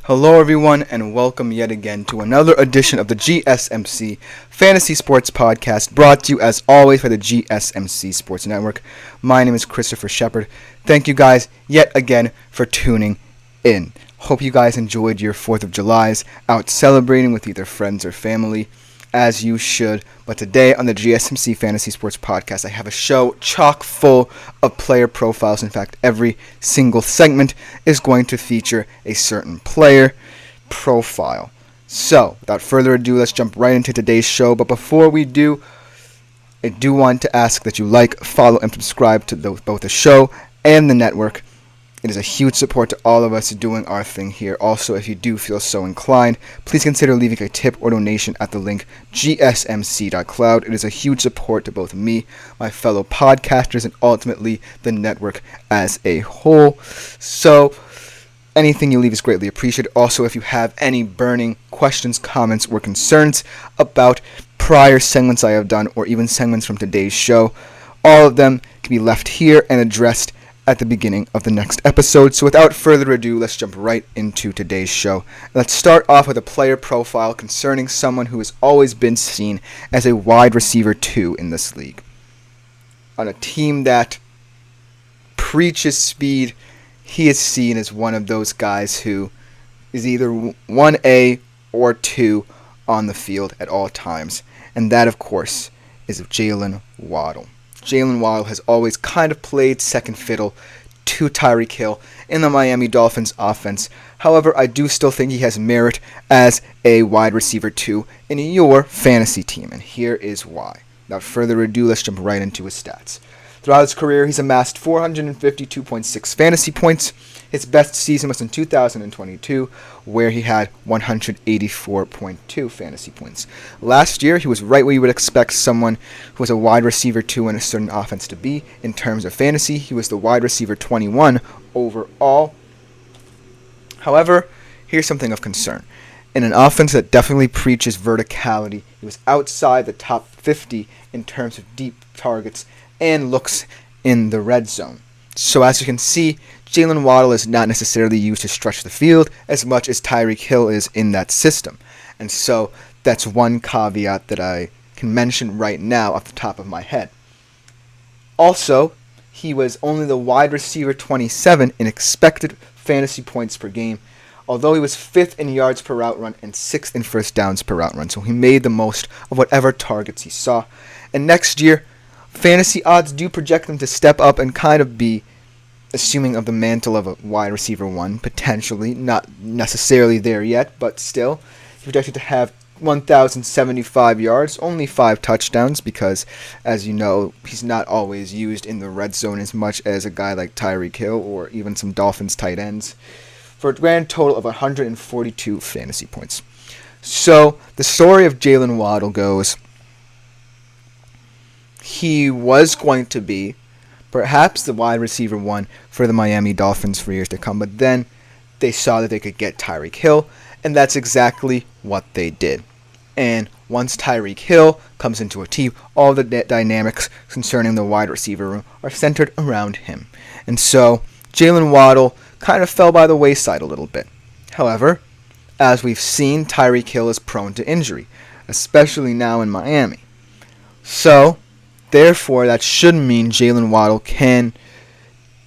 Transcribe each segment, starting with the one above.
Hello, everyone, and welcome yet again to another edition of the GSMC Fantasy Sports Podcast, brought to you as always by the GSMC Sports Network. My name is Christopher Shepard. Thank you guys yet again for tuning in. Hope you guys enjoyed your 4th of July's out celebrating with either friends or family, as you should. But today on the GSMC Fantasy Sports Podcast, I have a show chock full of player profiles. In fact, every single segment is going to feature a certain player profile. So, without further ado, let's jump right into today's show. But before we do, I do want to ask that you like, follow, and subscribe to both the show and the network. It is a huge support to all of us doing our thing here. Also, if you do feel so inclined, please consider leaving a tip or donation at the link gsmc.cloud. It is a huge support to both me, my fellow podcasters, and ultimately the network as a whole. So, anything you leave is greatly appreciated. Also, if you have any burning questions, comments, or concerns about prior segments I have done, or even segments from today's show, all of them can be left here and addressed at the beginning of the next episode. So without further ado, let's jump right into today's show. Let's start off with a player profile concerning someone who has always been seen as a wide receiver 2 in this league. On a team that preaches speed, he is seen as one of those guys who is either 1A or 2 on the field at all times. And that, of course, is Jalen Waddle. Jalen Waddle has always kind of played second fiddle to Tyreek Hill in the Miami Dolphins offense. However, I do still think he has merit as a wide receiver 2 in your fantasy team, and here is why. Without further ado, let's jump right into his stats. Throughout his career, he's amassed 452.6 fantasy points. His best season was in 2022, where he had 184.2 fantasy points. Last year, he was right where you would expect someone who was a wide receiver 2 in a certain offense to be. In terms of fantasy, he was the wide receiver 21 overall. However, here's something of concern. In an offense that definitely preaches verticality, he was outside the top 50 in terms of deep targets and looks in the red zone. So as you can see, Jalen Waddle is not necessarily used to stretch the field as much as Tyreek Hill is in that system. And so that's one caveat that I can mention right now off the top of my head. Also, he was only the wide receiver 27 in expected fantasy points per game, although he was 5th in yards per route run and 6th in first downs per route run. So he made the most of whatever targets he saw. And next year, fantasy odds do project him to step up and kind of be assuming of the mantle of a wide receiver 1, potentially. Not necessarily there yet, but still. He's projected to have 1,075 yards, only 5 touchdowns, because, as you know, he's not always used in the red zone as much as a guy like Tyreek Hill or even some Dolphins tight ends, for a grand total of 142 fantasy points. So, the story of Jalen Waddle goes, he was going to be perhaps the wide receiver 1 for the Miami Dolphins for years to come, but then they saw that they could get Tyreek Hill, and that's exactly what they did. And once Tyreek Hill comes into a team, all the dynamics concerning the wide receiver room are centered around him. And so Jalen Waddle kind of fell by the wayside a little bit. However, as we've seen, Tyreek Hill is prone to injury, especially now in Miami. So therefore, that should mean Jalen Waddle can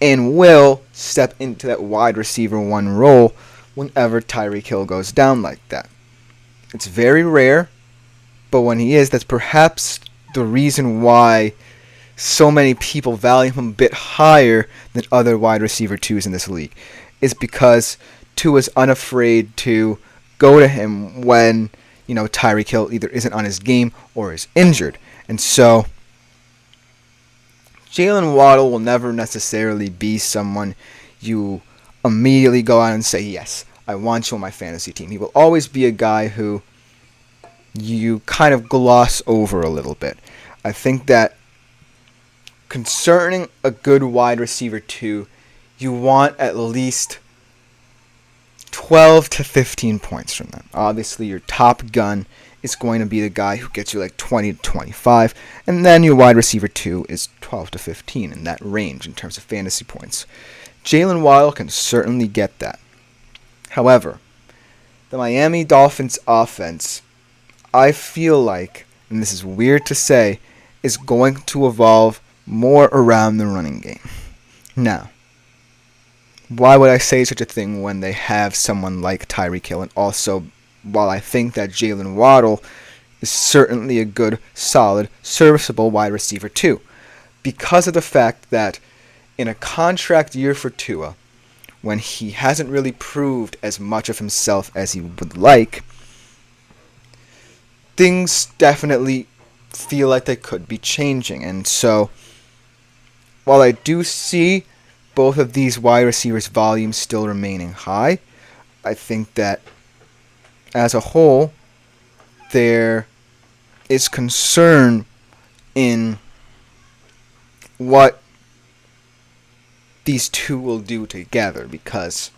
and will step into that wide receiver 1 role whenever Tyreek Hill goes down like that. It's very rare, but when he is, that's perhaps the reason why so many people value him a bit higher than other wide receiver 2s in this league, is because Tua is unafraid to go to him when, Tyreek Hill either isn't on his game or is injured. And so Jalen Waddle will never necessarily be someone you immediately go out and say, yes, I want you on my fantasy team. He will always be a guy who you kind of gloss over a little bit. I think that concerning a good wide receiver 2, you want at least 12 to 15 points from them. Obviously, your top gun is going to be the guy who gets you like 20 to 25, and then your wide receiver 2 is 12 to 15 in that range in terms of fantasy points. Jalen Waddle can certainly get that. However, the Miami Dolphins offense, I feel like, and this is weird to say, is going to evolve more around the running game. Now, why would I say such a thing when they have someone like Tyreek Hill? And also, while I think that Jalen Waddle is certainly a good, solid, serviceable wide receiver too, because of the fact that in a contract year for Tua, when he hasn't really proved as much of himself as he would like, things definitely feel like they could be changing. And so, while I do see both of these wide receivers' volumes still remaining high, I think that as a whole, there is concern in what these two will do together, because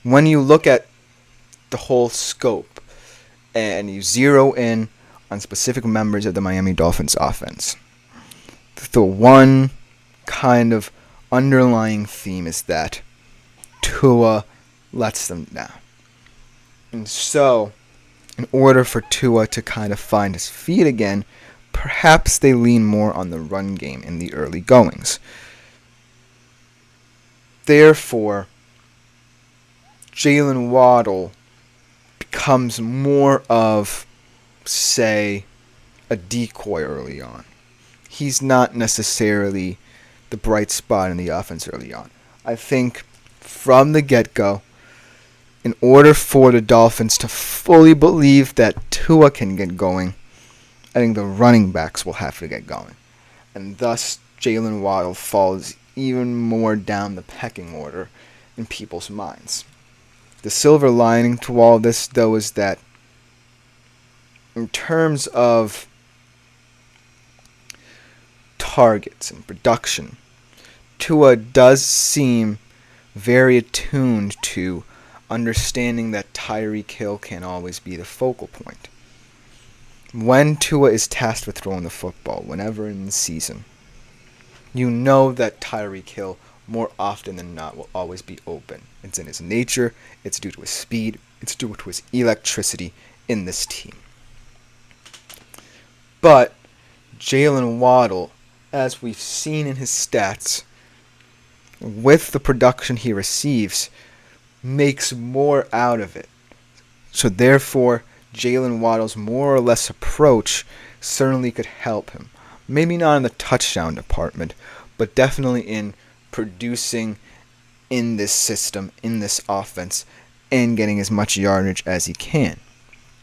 when you look at the whole scope and you zero in on specific members of the Miami Dolphins offense, the one kind of underlying theme is that Tua lets them down. And so, in order for Tua to kind of find his feet again, perhaps they lean more on the run game in the early goings. Therefore, Jalen Waddle becomes more of, say, a decoy early on. He's not necessarily the bright spot in the offense early on. I think from the get-go, in order for the Dolphins to fully believe that Tua can get going, I think the running backs will have to get going. And thus, Jalen Waddle falls even more down the pecking order in people's minds. The silver lining to all this, though, is that in terms of targets and production, Tua does seem very attuned to understanding that Tyreek Hill can't always be the focal point. When Tua is tasked with throwing the football, whenever in the season, you know that Tyreek Hill, more often than not, will always be open. It's in his nature, it's due to his speed, it's due to his electricity in this team. But Jalen Waddle, as we've seen in his stats, with the production he receives, makes more out of it. So therefore, Jalen Waddle's more or less approach certainly could help him. Maybe not in the touchdown department, but definitely in producing in this system, in this offense, and getting as much yardage as he can.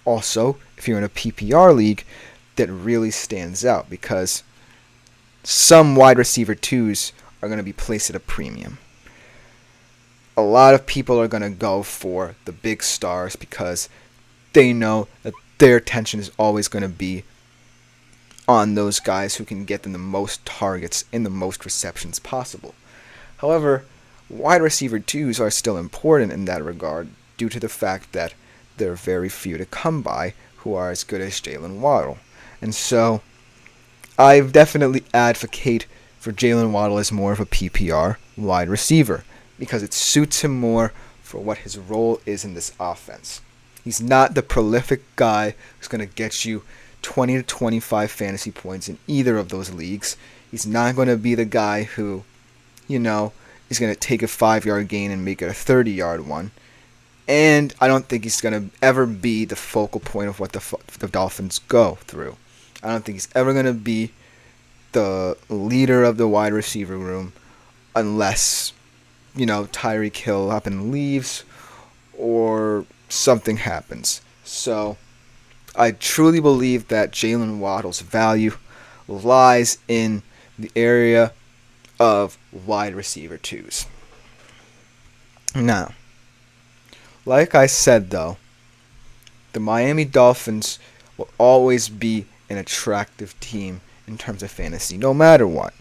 Also, if you're in a PPR league, that really stands out because some wide receiver twos are going to be placed at a premium. A lot of people are going to go for the big stars because they know that their attention is always going to be on those guys who can get them the most targets and the most receptions possible. However, wide receiver twos are still important in that regard due to the fact that there are very few to come by who are as good as Jalen Waddle. And so, I definitely advocate for Jalen Waddle as more of a PPR wide receiver because it suits him more for what his role is in this offense. He's not the prolific guy who's going to get you 20 to 25 fantasy points in either of those leagues. He's not going to be the guy who, is going to take a 5-yard gain and make it a 30-yard one. And I don't think he's going to ever be the focal point of what the Dolphins go through. I don't think he's ever going to be the leader of the wide receiver room unless, Tyreek Hill up and leaves or something happens. So I truly believe that Jalen Waddle's value lies in the area of wide receiver twos. Now, like I said though, the Miami Dolphins will always be an attractive team in terms of fantasy, no matter what.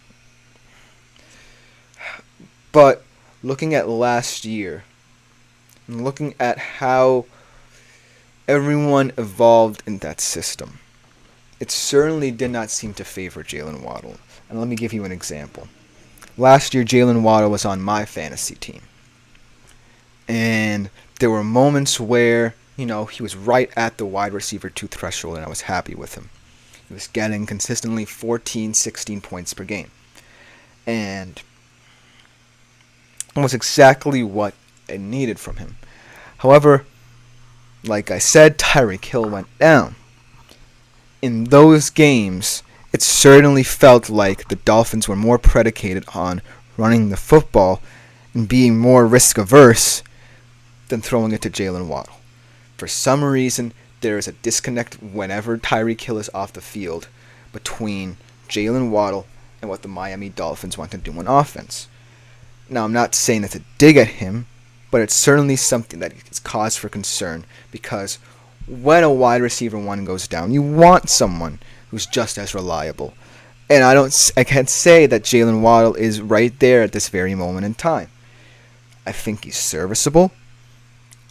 But looking at last year, and looking at how everyone evolved in that system, it certainly did not seem to favor Jalen Waddle. And let me give you an example. Last year, Jalen Waddle was on my fantasy team. And there were moments where, he was right at the wide receiver 2 threshold, and I was happy with him. He was getting consistently 14, 16 points per game. And almost exactly what I needed from him. However, like I said, Tyreek Hill went down. In those games, it certainly felt like the Dolphins were more predicated on running the football and being more risk-averse than throwing it to Jalen Waddle. For some reason, there is a disconnect whenever Tyreek Hill is off the field between Jalen Waddle and what the Miami Dolphins want to do on offense. Now, I'm not saying that's a dig at him, but it's certainly something that is cause for concern, because when a wide receiver 1 goes down, you want someone who's just as reliable. And I can't say that Jalen Waddle is right there at this very moment in time. I think he's serviceable.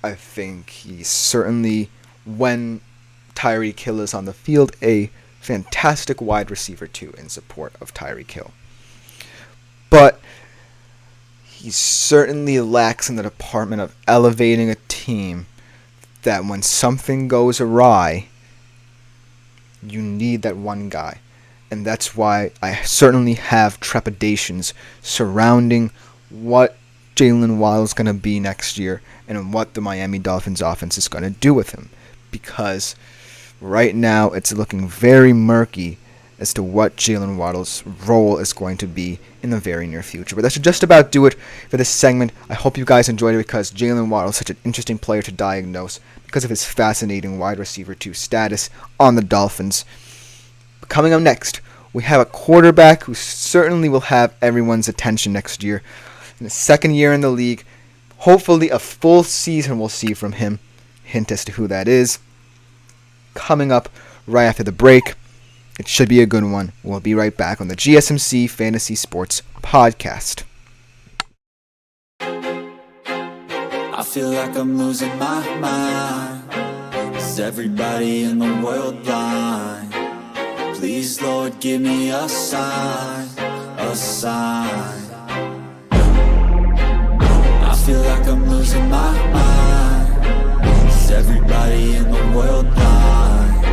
I think he's certainly, when Tyreek Hill is on the field, a fantastic wide receiver 2 in support of Tyreek Hill. But he certainly lacks in the department of elevating a team that when something goes awry, you need that one guy. And that's why I certainly have trepidations surrounding what Jalen Waddle is going to be next year and what the Miami Dolphins offense is going to do with him. Because right now it's looking very murky as to what Jalen Waddle's role is going to be in the very near future. But that should just about do it for this segment. I hope you guys enjoyed it, because Jalen Waddle is such an interesting player to diagnose because of his fascinating wide receiver 2 status on the Dolphins. Coming up next, we have a quarterback who certainly will have everyone's attention next year. In his second year in the league, hopefully a full season we'll see from him. Hint as to who that is. Coming up right after the break. It should be a good one. We'll be right back on the GSMC Fantasy Sports Podcast. I feel like I'm losing my mind. Is everybody in the world blind? Please, Lord, give me a sign, a sign. I feel like I'm losing my mind. Is everybody in the world blind?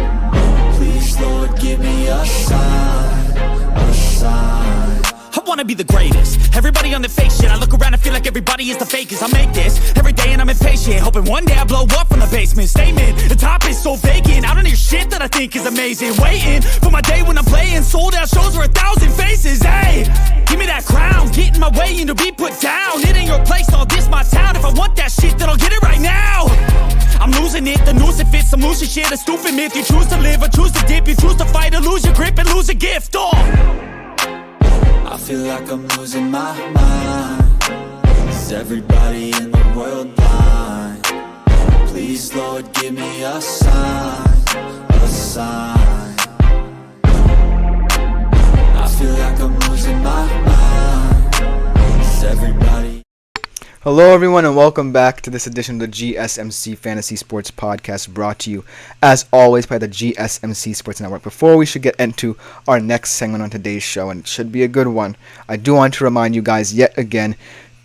Please, Lord, give me a sign, a sign. I wanna be the greatest. Everybody on the fake shit. I look around and feel like everybody is the fakest. I make this every day and I'm impatient, hoping one day I blow up from the basement. Statement, the top is so vacant. I don't hear shit that I think is amazing. Waiting for my day when I'm playing sold out shows for 1,000 faces. Hey, give me that crown, get in my way and to be put down. It ain't your place, all this my town. If I want that shit, then I'll get it right now. I'm losing it, the noose it fits, I'm losing shit. A stupid myth, you choose to live or choose to dip. You choose to fight or lose your grip and lose a gift. I feel like I'm losing my mind. Is everybody in the world blind? Please, Lord, give me a sign, a sign. I feel like I'm losing my mind. Is everybody... Hello everyone, and welcome back to this edition of the GSMC Fantasy Sports Podcast, brought to you as always by the GSMC Sports Network. Before we should get into our next segment on today's show, and it should be a good one, I do want to remind you guys yet again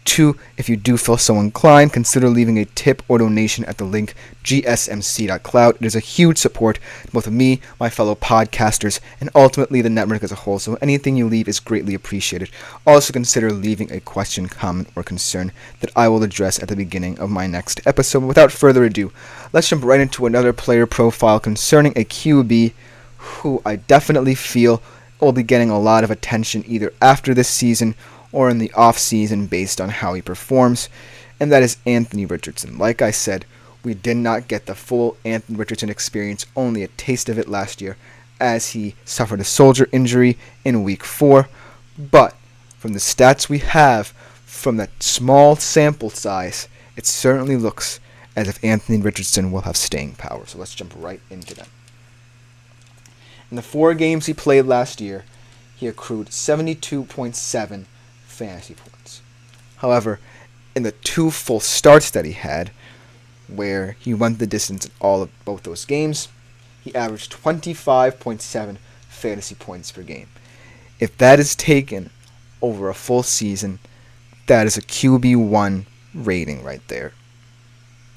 to, if you do feel so inclined, consider leaving a tip or donation at the link gsmc.cloud. It is a huge support to both me, my fellow podcasters, and ultimately the network as a whole, so anything you leave is greatly appreciated. Also consider leaving a question, comment, or concern that I will address at the beginning of my next episode. Without further ado, let's jump right into another player profile concerning a QB who I definitely feel will be getting a lot of attention either after this season or in the off-season based on how he performs, and that is Anthony Richardson. Like I said, we did not get the full Anthony Richardson experience, only a taste of it last year, as he suffered a shoulder injury in Week 4, but from the stats we have, from that small sample size, it certainly looks as if Anthony Richardson will have staying power. So let's jump right into them. In the 4 games he played last year, he accrued 72.7 fantasy points. However, in the 2 full starts that he had, where he went the distance in all of both those games, he averaged 25.7 fantasy points per game. If that is taken over a full season, that is a QB1 rating right there.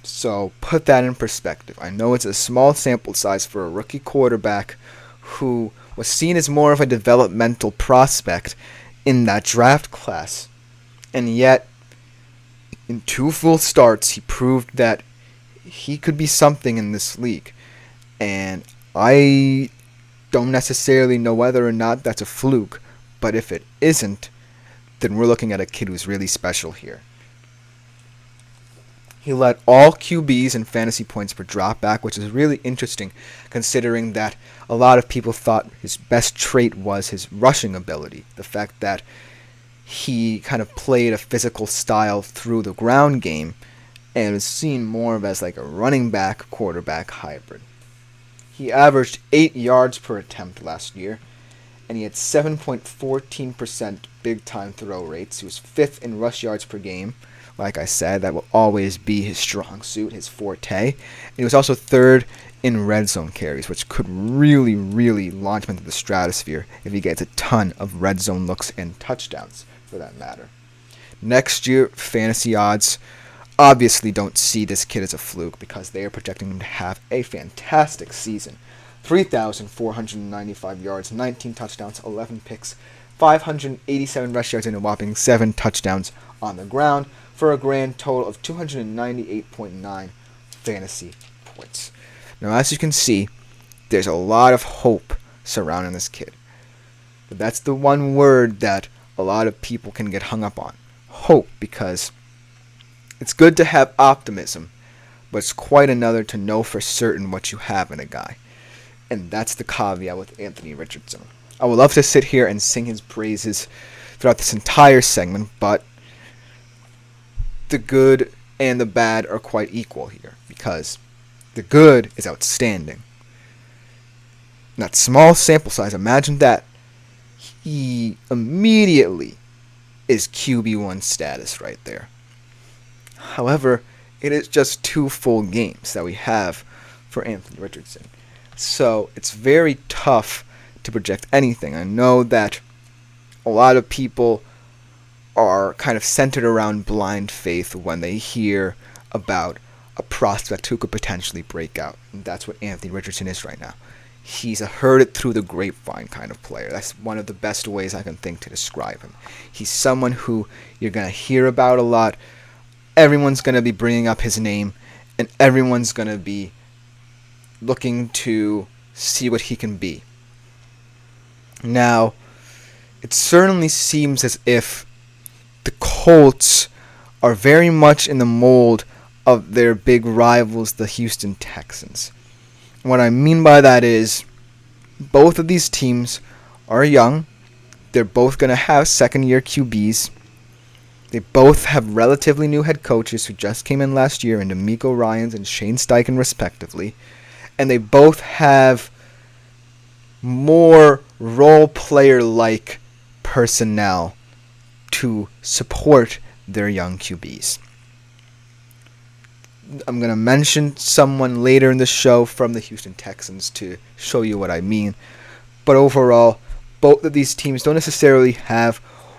So put that in perspective. I know it's a small sample size for a rookie quarterback who was seen as more of a developmental prospect in that draft class. And yet, in 2 full starts, he proved that he could be something in this league. And I don't necessarily know whether or not that's a fluke, but if it isn't, then we're looking at a kid who's really special here. He led all QBs in fantasy points per dropback, which is really interesting considering that a lot of people thought his best trait was his rushing ability. The fact that he kind of played a physical style through the ground game and was seen more of as like a running back quarterback hybrid. He averaged 8 yards per attempt last year, and he had 7.14% big time throw rates. He was 5th in rush yards per game. Like I said, that will always be his strong suit, his forte. And he was also 3rd in red zone carries, which could really, really launch him into the stratosphere if he gets a ton of red zone looks and touchdowns, for that matter. Next year, fantasy odds obviously don't see this kid as a fluke because they are projecting him to have a fantastic season. 3,495 yards, 19 touchdowns, 11 picks, 587 rush yards, and a whopping 7 touchdowns on the ground for a grand total of 298.9 fantasy points. Now, as you can see, there's a lot of hope surrounding this kid. But that's the one word that a lot of people can get hung up on. Hope, because it's good to have optimism, but it's quite another to know for certain what you have in a guy. And that's the caveat with Anthony Richardson. I would love to sit here and sing his praises throughout this entire segment, but the good and the bad are quite equal here, because the good is outstanding. In that small sample size, imagine that. He immediately is QB1 status right there. However, it is just 2 full games that we have for Anthony Richardson. So it's very tough to project anything. I know that a lot of people are kind of centered around blind faith when they hear about a prospect who could potentially break out. And that's what Anthony Richardson is right now. He's a heard it through the grapevine kind of player. That's one of the best ways I can think to describe him. He's someone who you're going to hear about a lot. Everyone's going to be bringing up his name, and everyone's going to be looking to see what he can be. Now, it certainly seems as if the Colts are very much in the mold of their big rivals, the Houston Texans. What I mean by that is both of these teams are young. They're both going to have second-year QBs. They both have relatively new head coaches who just came in last year in D'Amico Ryans and Shane Steichen respectively. And they both have more role player-like personnel to support their young QBs. I'm going to mention someone later in the show from the Houston Texans to show you what I mean. But overall, both of these teams don't necessarily have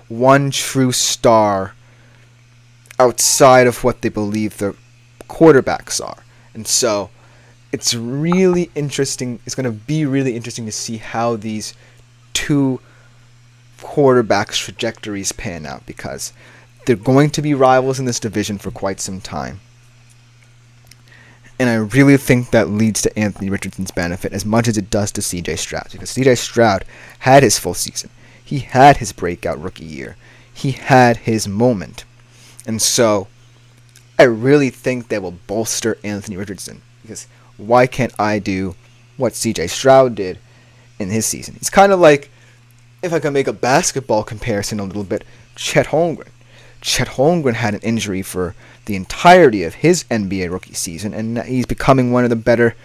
one true star outside of what they believe their quarterbacks are. And so it's really interesting. It's going to be really interesting to see how these 2 quarterbacks' trajectories pan out, because they're going to be rivals in this division for quite some time. And I really think that leads to Anthony Richardson's benefit as much as it does to CJ Stroud, because CJ Stroud had his full season. He had his breakout rookie year. He had his moment. And so I really think that will bolster Anthony Richardson, because why can't I do what CJ Stroud did in his season? It's kind of like, if I can make a basketball comparison a little bit, Chet Holmgren. Chet Holmgren had an injury for the entirety of his NBA rookie season, and he's becoming one of the better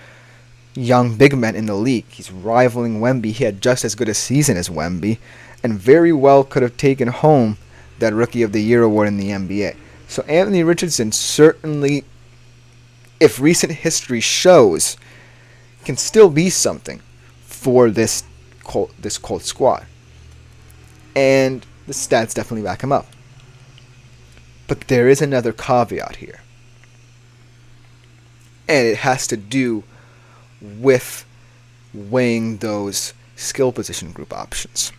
young big men in the league. He's rivaling Wemby. He had just as good a season as Wemby, and very well could have taken home that Rookie of the Year award in the NBA. So Anthony Richardson certainly, if recent history shows, can still be something for this Colts squad. And the stats definitely back him up. But there is another caveat here. And it has to do with weighing those skill position group options.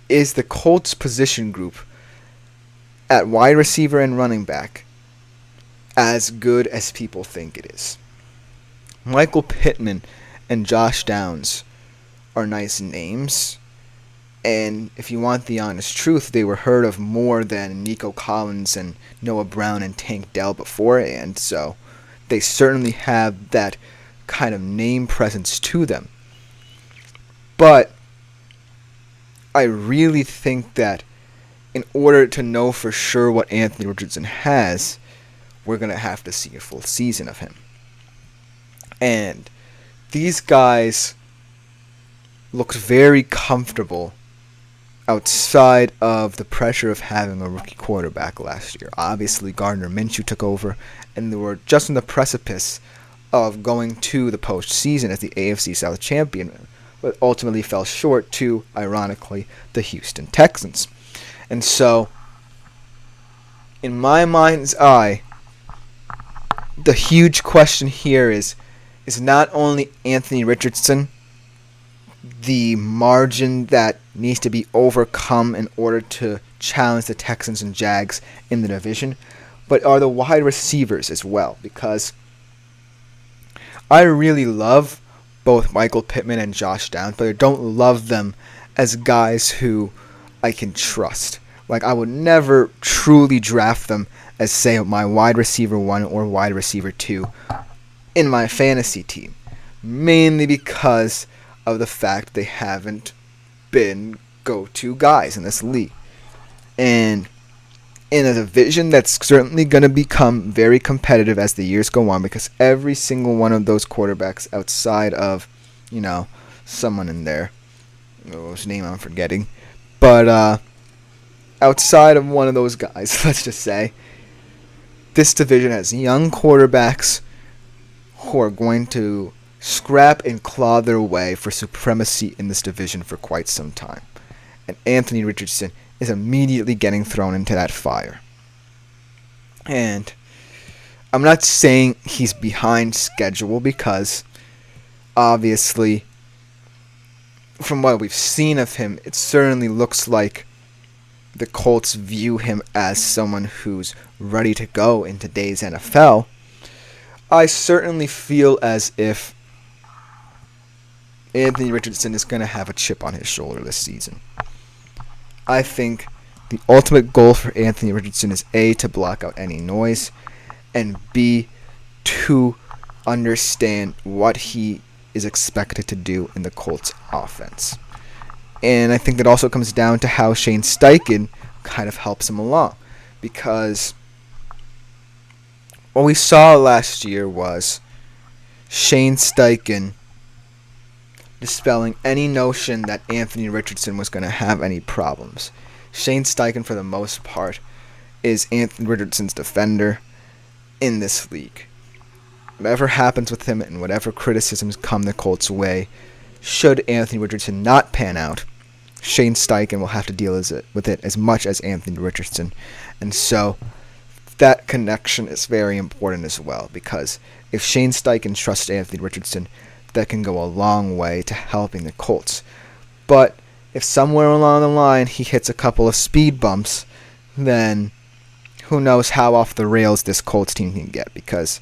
Is the Colts position group at wide receiver and running back as good as people think it is? Michael Pittman and Josh Downs are nice names, and if you want the honest truth, they were heard of more than Nico Collins and Noah Brown and Tank Dell beforehand, so they certainly have that kind of name presence to them. But I really think that in order to know for sure what Anthony Richardson has, we're going to have to see a full season of him. And these guys looked very comfortable outside of the pressure of having a rookie quarterback last year. Obviously, Gardner Minshew took over, and they were just on the precipice of going to the postseason as the AFC South champion, but ultimately fell short to, ironically, the Houston Texans. And so, in my mind's eye, the huge question here is not only Anthony Richardson the margin that needs to be overcome in order to challenge the Texans and Jags in the division, but are the wide receivers as well, because I really love both Michael Pittman and Josh Downs, but I don't love them as guys who I can trust. Like, I would never truly draft them as, say, my wide receiver 1 or wide receiver 2 in my fantasy team, mainly because of the fact they haven't been go-to guys in this league. And in a division that's certainly going to become very competitive as the years go on, because every single one of those quarterbacks outside of, someone in there, whose name I'm forgetting, but outside of one of those guys, let's just say, this division has young quarterbacks who are going to scrap and claw their way for supremacy in this division for quite some time. And Anthony Richardson is immediately getting thrown into that fire. And I'm not saying he's behind schedule, because obviously, from what we've seen of him, it certainly looks like the Colts view him as someone who's ready to go in today's NFL. I certainly feel as if Anthony Richardson is going to have a chip on his shoulder this season. I think the ultimate goal for Anthony Richardson is A, to block out any noise, and B, to understand what he is expected to do in the Colts offense. And I think that also comes down to how Shane Steichen kind of helps him along, because what we saw last year was Shane Steichen dispelling any notion that Anthony Richardson was going to have any problems. Shane Steichen, for the most part, is Anthony Richardson's defender in this league. Whatever happens with him and whatever criticisms come the Colts' way, should Anthony Richardson not pan out, Shane Steichen will have to deal with it as much as Anthony Richardson. And so that connection is very important as well, because if Shane Steichen trusts Anthony Richardson, that can go a long way to helping the Colts. But if somewhere along the line he hits a couple of speed bumps, then who knows how off the rails this Colts team can get, because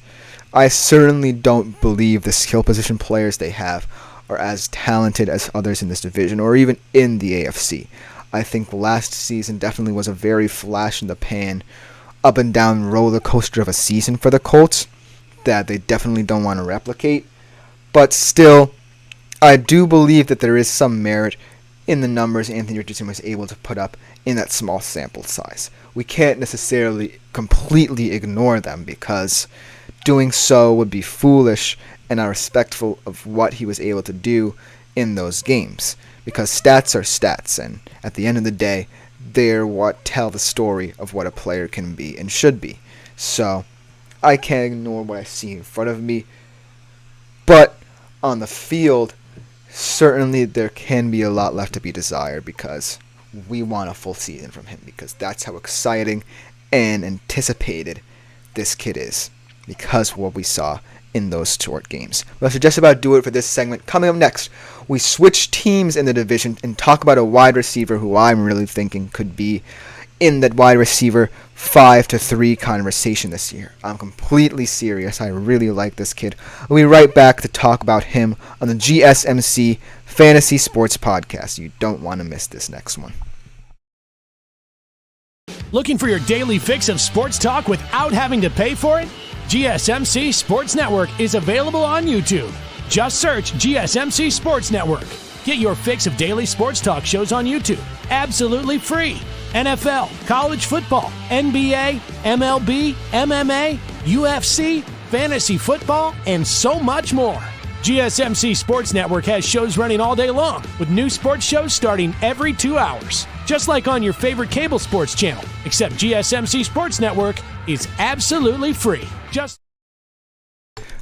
I certainly don't believe the skill position players they have are as talented as others in this division, or even in the AFC. I think last season definitely was a very flash in the pan, up and down roller coaster of a season for the Colts that they definitely don't want to replicate. But still, I do believe that there is some merit in the numbers Anthony Richardson was able to put up in that small sample size. We can't necessarily completely ignore them, because doing so would be foolish and are respectful of what he was able to do in those games, because stats are stats, and at the end of the day, they're what tell the story of what a player can be and should be. So I can't ignore what I see in front of me, but on the field, certainly there can be a lot left to be desired, because we want a full season from him, because that's how exciting and anticipated this kid is. because of what we saw in those short games. But that's just about do it for this segment. Coming up next, we switch teams in the division and talk about a wide receiver who I'm really thinking could be in that wide receiver 5-3 conversation this year. I'm completely serious. I really like this kid. We'll be right back to talk about him on the GSMC Fantasy Sports Podcast. You don't want to miss this next one. Looking for your daily fix of sports talk without having to pay for it? GSMC Sports Network is available on YouTube. Just search GSMC Sports Network. Get your fix of daily sports talk shows on YouTube, absolutely free. NFL, college football, NBA, MLB, MMA, UFC, fantasy football, and so much more. GSMC Sports Network has shows running all day long, with new sports shows starting every 2 hours. Just like on your favorite cable sports channel, except GSMC Sports Network is absolutely free.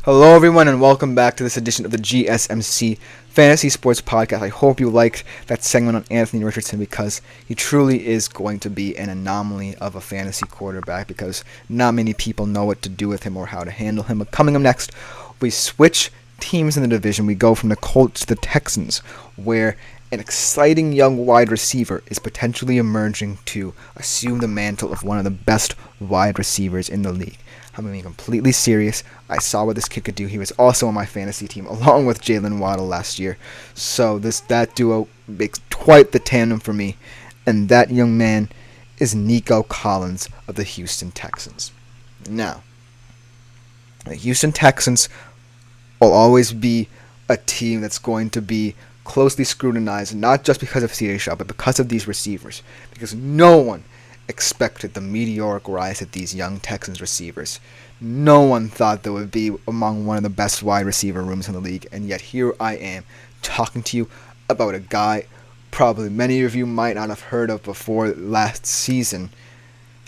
Hello everyone and welcome back to this edition of the GSMC Fantasy Sports Podcast. I hope you liked that segment on Anthony Richardson because he truly is going to be an anomaly of a fantasy quarterback because not many people know what to do with him or how to handle him. But coming up next, we switch teams in the division. We go from the Colts to the Texans, where an exciting young wide receiver is potentially emerging to assume the mantle of one of the best wide receivers in the league. I'm being completely serious. I saw what this kid could do. He was also on my fantasy team along with Jalen Waddle last year. So that duo makes quite the tandem for me. And that young man is Nico Collins of the Houston Texans. Now, the Houston Texans will always be a team that's going to be closely scrutinized, not just because of C.J. Stroud, but because of these receivers. Because no one expected the meteoric rise of these young Texans receivers. No one thought they would be among one of the best wide receiver rooms in the league, and yet here I am talking to you about a guy probably many of you might not have heard of before last season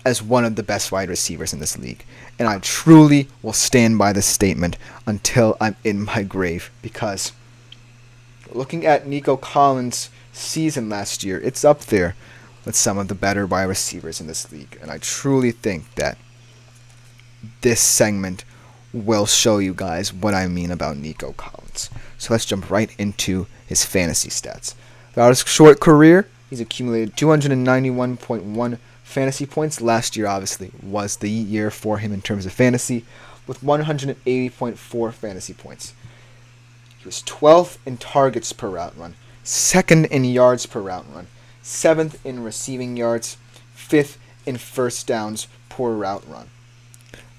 as one of the best wide receivers in this league. And I truly will stand by this statement until I'm in my grave, because looking at Nico Collins' season last year, it's up there with some of the better wide receivers in this league. And I truly think that this segment will show you guys what I mean about Nico Collins. So let's jump right into his fantasy stats. Throughout his short career, he's accumulated 291.1 fantasy points. Last year, obviously, was the year for him in terms of fantasy, with 180.4 fantasy points. He was 12th in targets per route run, 2nd in yards per route run, 7th in receiving yards, 5th in first downs per route run.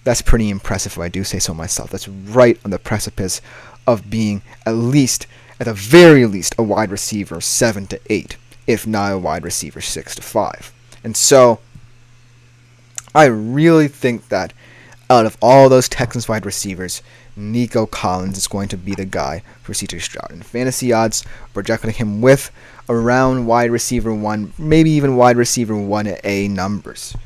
That's pretty impressive if I do say so myself. That's right on the precipice of being at the very least, a wide receiver 7 to 8, if not a wide receiver 6 to 5. And so, I really think that out of all those Texans wide receivers, Nico Collins is going to be the guy for C.J. Stroud. And fantasy odds projecting him with around wide receiver 1, maybe even wide receiver 1A numbers.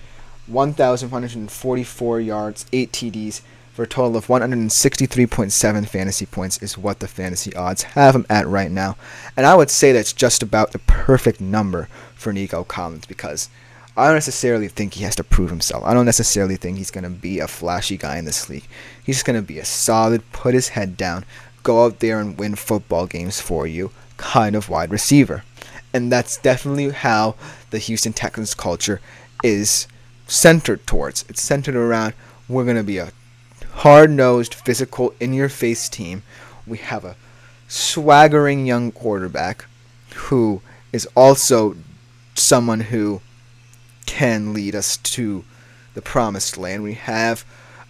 1,144 yards, 8 TDs, for a total of 163.7 fantasy points is what the fantasy odds have him at right now. And I would say that's just about the perfect number for Nico Collins, because I don't necessarily think he has to prove himself. I don't necessarily think he's going to be a flashy guy in this league. He's just going to be a solid, put his head down, go out there and win football games for you kind of wide receiver. And that's definitely how the Houston Texans culture is centered towards. It's centered around, we're going to be a hard-nosed, physical, in-your-face team. We have a swaggering young quarterback who is also someone who can lead us to the promised land. We have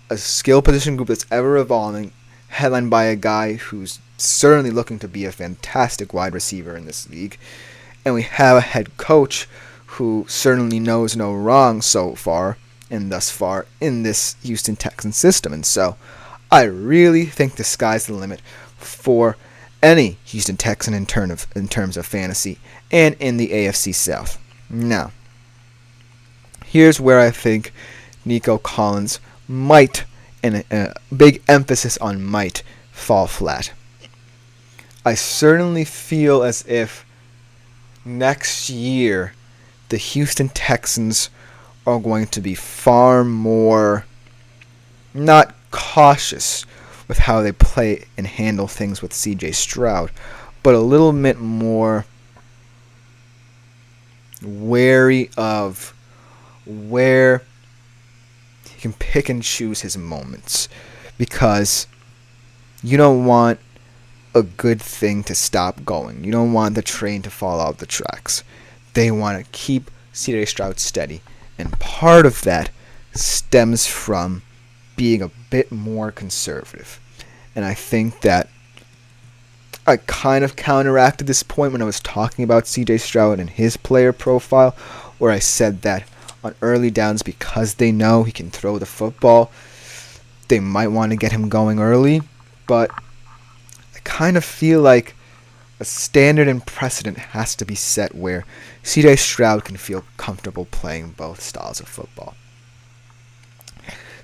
a skill position group that's ever evolving, headlined by a guy who's certainly looking to be a fantastic wide receiver in this league. And we have a head coach who certainly knows no wrong so far and thus far in this Houston Texans system. And so I really think the sky's the limit for any Houston Texan in terms of fantasy and in the AFC South. Now, here's where I think Nico Collins might, and a big emphasis on might, fall flat. I certainly feel as if next year the Houston Texans are going to be far more, not cautious with how they play and handle things with C.J. Stroud, but a little bit more wary of where he can pick and choose his moments, because you don't want a good thing to stop going. You don't want the train to fall out the tracks. They want to keep C.J. Stroud steady, and part of that stems from being a bit more conservative. And I think that I kind of counteracted this point when I was talking about C.J. Stroud and his player profile, where I said that on early downs, because they know he can throw the football, they might want to get him going early. But I kind of feel like a standard and precedent has to be set where C.J. Stroud can feel comfortable playing both styles of football.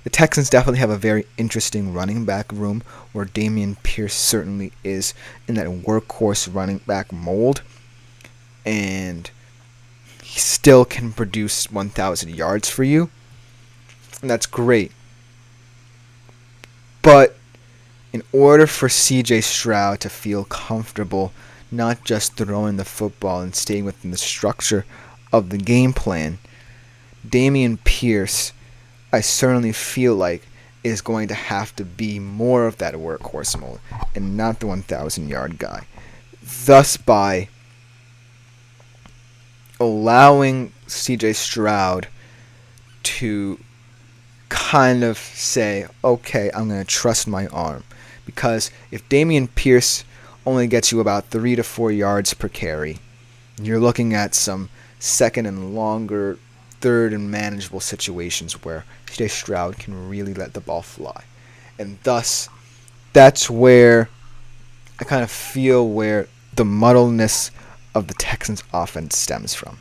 The Texans definitely have a very interesting running back room, where Dameon Pierce certainly is in that workhorse running back mold, and he still can produce 1,000 yards for you, and that's great. But in order for C.J. Stroud to feel comfortable not just throwing the football and staying within the structure of the game plan, Dameon Pierce, I certainly feel like, is going to have to be more of that workhorse mode and not the 1,000-yard guy. Thus, by allowing C.J. Stroud to kind of say, okay, I'm going to trust my arm. Because if Dameon Pierce only gets you about 3 to 4 yards per carry, you're looking at some second and longer, third and manageable situations where C.J. Stroud can really let the ball fly. And thus, that's where I kind of feel where the muddleness of the Texans' offense stems from.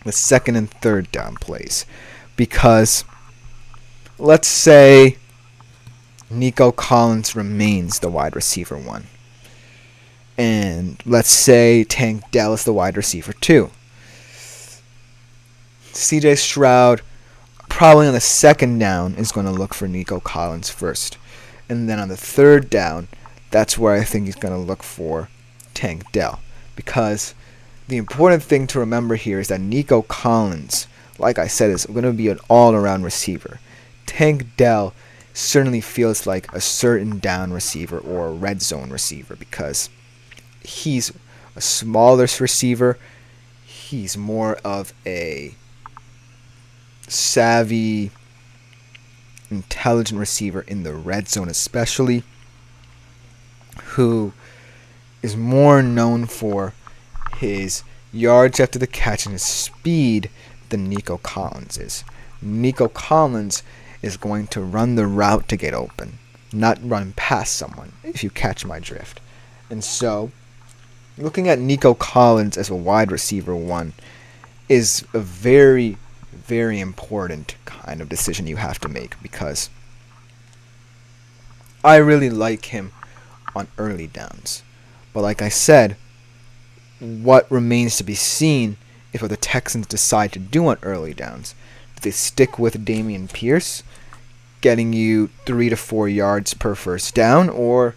The second and third down plays. Because let's say Nico Collins remains the wide receiver 1. And let's say Tank Dell is the wide receiver 2. C.J. Stroud, probably on the second down, is going to look for Nico Collins first. And then on the third down, that's where I think he's going to look for Tank Dell. Because the important thing to remember here is that Nico Collins, like I said, is going to be an all-around receiver. Tank Dell certainly feels like a certain down receiver or a red zone receiver, because he's a smaller receiver. He's more of a savvy, intelligent receiver in the red zone especially, who is more known for his yards after the catch and his speed than Nico Collins is. Nico Collins is going to run the route to get open, not run past someone, if you catch my drift. And so, looking at Nico Collins as a wide receiver 1 is a very, very important kind of decision you have to make, because I really like him on early downs. But like I said, what remains to be seen if what the Texans decide to do on early downs. Do they stick with Dameon Pierce, getting you 3 to 4 yards per first down, or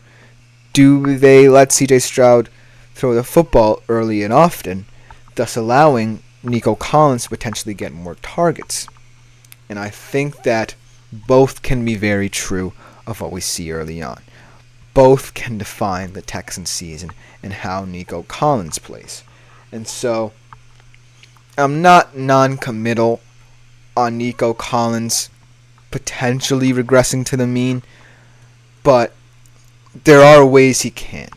do they let C.J. Stroud throw the football early and often, thus allowing Nico Collins to potentially get more targets? And I think that both can be very true of what we see early on. Both can define the Texans season and how Nico Collins plays. And so, I'm not non-committal on Nico Collins potentially regressing to the mean, but there are ways he can.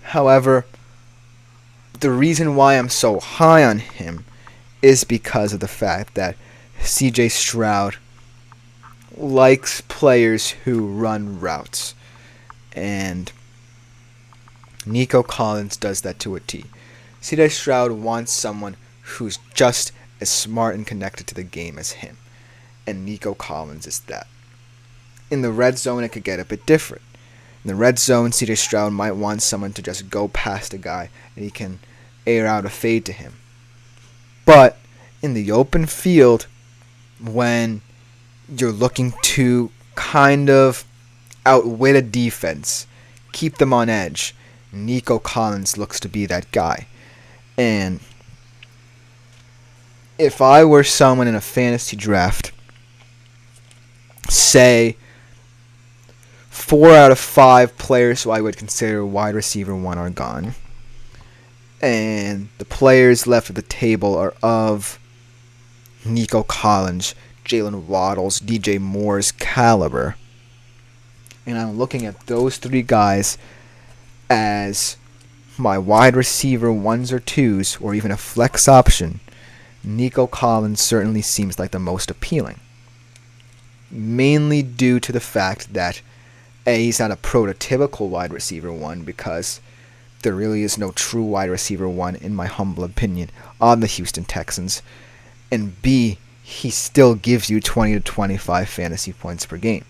However, the reason why I'm so high on him is because of the fact that C.J. Stroud likes players who run routes, and Nico Collins does that to a T. C.J. Stroud wants someone who's just as smart and connected to the game as him, and Nico Collins is that. In the red zone, it could get a bit different. In the red zone, C.J. Stroud might want someone to just go past a guy and he can air out a fade to him. But in the open field, when you're looking to kind of outwit a defense, keep them on edge, Nico Collins looks to be that guy. And if I were someone in a fantasy draft, say 4 out of 5 players who I would consider wide receiver 1 are gone, and the players left at the table are of Nico Collins, Jalen Waddles, DJ Moore's caliber, and I'm looking at those 3 guys as my wide receiver 1s or 2s, or even a flex option, Nico Collins certainly seems like the most appealing. Mainly due to the fact that A, he's not a prototypical wide receiver 1, because there really is no true wide receiver 1, in my humble opinion, on the Houston Texans. And B, he still gives you 20 to 25 fantasy points per game.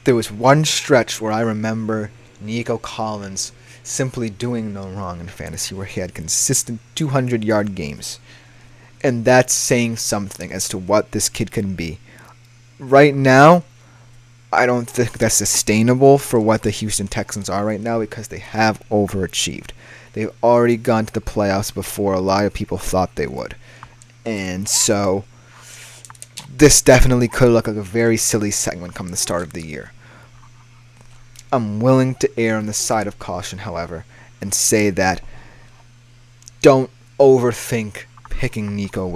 There was one stretch where I remember Nico Collins simply doing no wrong in fantasy, where he had consistent 200-yard games. And that's saying something as to what this kid can be. Right now, I don't think that's sustainable for what the Houston Texans are right now, because they have overachieved. They've already gone to the playoffs before a lot of people thought they would. And so this definitely could look like a very silly segment come the start of the year. I'm willing to err on the side of caution, however, and say that don't overthink picking Nico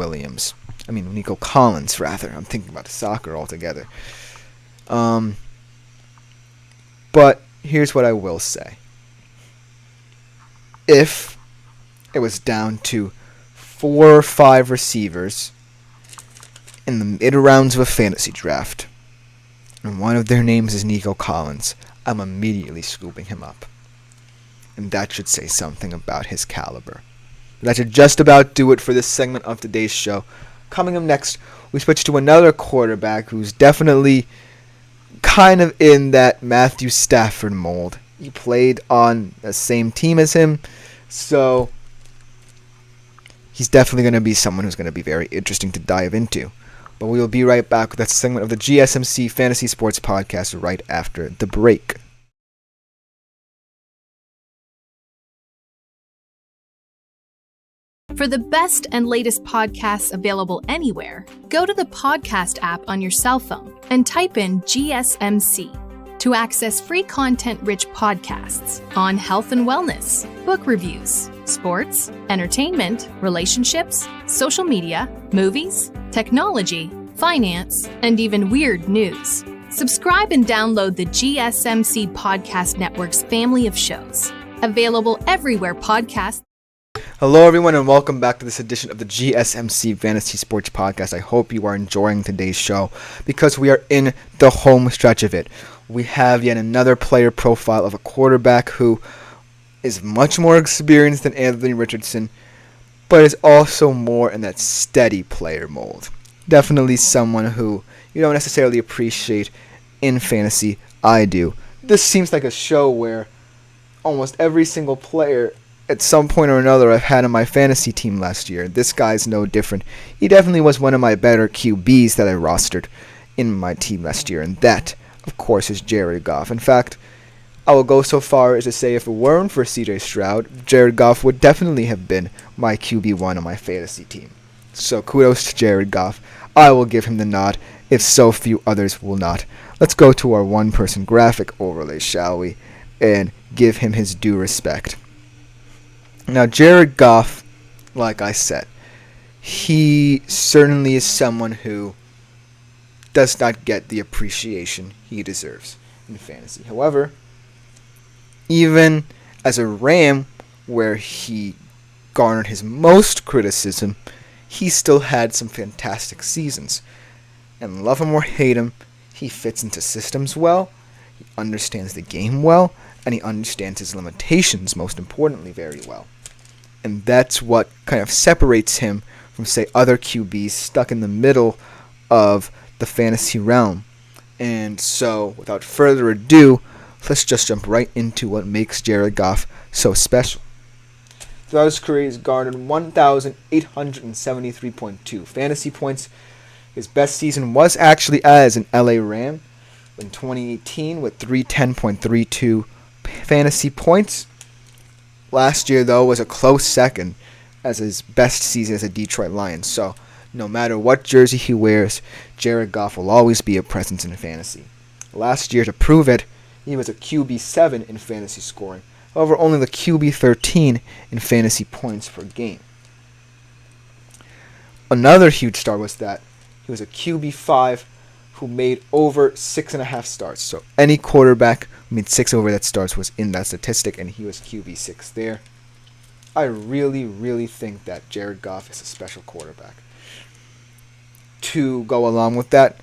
Collins, rather. I'm thinking about soccer altogether. But here's what I will say. If it was down to 4 or 5 receivers in the mid-rounds of a fantasy draft, and one of their names is Nico Collins, I'm immediately scooping him up. And that should say something about his caliber. That should just about do it for this segment of today's show. Coming up next, we switch to another quarterback who's definitely kind of in that Matthew Stafford mold. He played on the same team as him, so he's definitely going to be someone who's going to be very interesting to dive into. But we will be right back with that segment of the GSMC Fantasy Sports Podcast right after the break. For the best and latest podcasts available anywhere, go to the podcast app on your cell phone and type in GSMC to access free content-rich podcasts on health and wellness, book reviews, sports, entertainment, relationships, social media, movies, technology, finance, and even weird news. Subscribe and download the GSMC Podcast Network's family of shows, available everywhere podcasts. Hello everyone, and welcome back to this edition of the GSMC Fantasy Sports Podcast. I hope you are enjoying today's show, because we are in the home stretch of it. We have yet another player profile of a quarterback who is much more experienced than Anthony Richardson, but is also more in that steady player mold. Definitely someone who you don't necessarily appreciate in fantasy. I do. This seems like a show where almost every single player at some point or another I've had on my fantasy team last year. This guy's no different. He definitely was one of my better QBs that I rostered in my team last year, and that, of course, is Jared Goff. In fact, I will go so far as to say if it weren't for CJ Stroud, Jared Goff would definitely have been my QB1 on my fantasy team. So kudos to Jared Goff. I will give him the nod, if so few others will not. Let's go to our one-person graphic overlay, shall we, and give him his due respect. Now, Jared Goff, like I said, he certainly is someone who does not get the appreciation he deserves in fantasy. However, even as a Ram, where he garnered his most criticism, he still had some fantastic seasons. And love him or hate him, he fits into systems well, he understands the game well, and he understands his limitations, most importantly, very well. And that's what kind of separates him from, say, other QBs stuck in the middle of the fantasy realm. And so, without further ado, let's just jump right into what makes Jared Goff so special. Throughout his career, he's garnered 1,873.2 fantasy points, His best season was actually as an LA Ram in 2018 with 310.32 fantasy points. Last year, though, was a close second as his best season as a Detroit Lion. So, no matter what jersey he wears, Jared Goff will always be a presence in fantasy. Last year, to prove it, he was a QB7 in fantasy scoring. However, only the QB13 in fantasy points per game. Another huge star was that he was a QB5 who made over 6.5 starts. So any quarterback who made 6 over that starts was in that statistic, and he was QB6 there. I really, really think that Jared Goff is a special quarterback. To go along with that,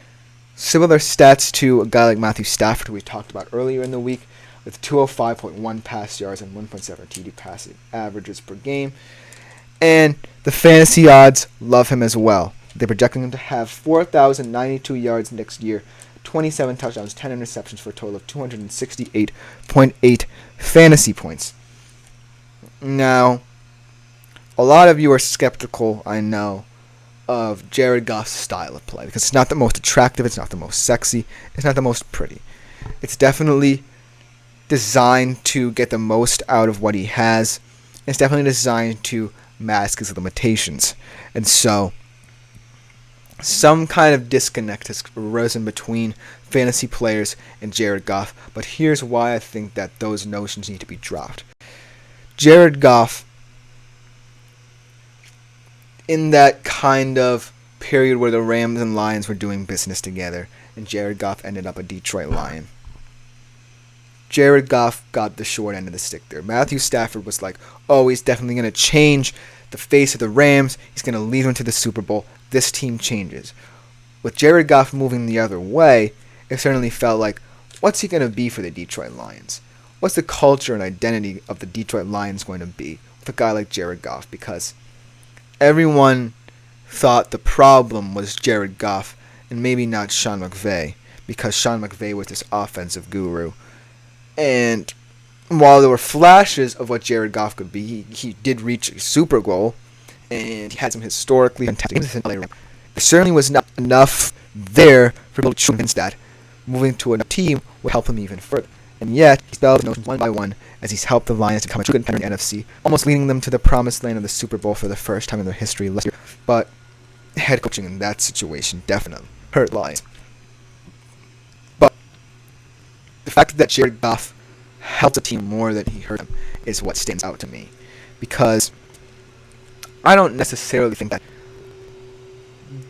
similar stats to a guy like Matthew Stafford, who we talked about earlier in the week, with 205.1 pass yards and 1.7 TD passing averages per game. And the fantasy odds love him as well. They're projecting him to have 4,092 yards next year, 27 touchdowns, 10 interceptions for a total of 268.8 fantasy points. Now, a lot of you are skeptical, I know, of Jared Goff's style of play because it's not the most attractive, it's not the most sexy, it's not the most pretty. It's definitely designed to get the most out of what he has. It's definitely designed to mask his limitations. And so, some kind of disconnect has arisen between fantasy players and Jared Goff, but here's why I think that those notions need to be dropped. Jared Goff, in that kind of period where the Rams and Lions were doing business together, and Jared Goff ended up a Detroit Lion, Jared Goff got the short end of the stick there. Matthew Stafford was like, oh, he's definitely going to change the face of the Rams. He's going to lead them to the Super Bowl. This team changes. With Jared Goff moving the other way, it certainly felt like, what's he going to be for the Detroit Lions? What's the culture and identity of the Detroit Lions going to be with a guy like Jared Goff? Because everyone thought the problem was Jared Goff and maybe not Sean McVay, because Sean McVay was this offensive guru. And while there were flashes of what Jared Goff could be, he did reach a Super Bowl, and he had some historically fantastic games in LA. There certainly was not enough there for people to convince that moving to another team would help him even further. And yet, he's developed notions one by one as he's helped the Lions become a true contender in the NFC, almost leading them to the promised land of the Super Bowl for the first time in their history last year. But head coaching in that situation definitely hurt Lions. But the fact that Jared Goff helped the team more than he hurt them is what stands out to me. Because I don't necessarily think that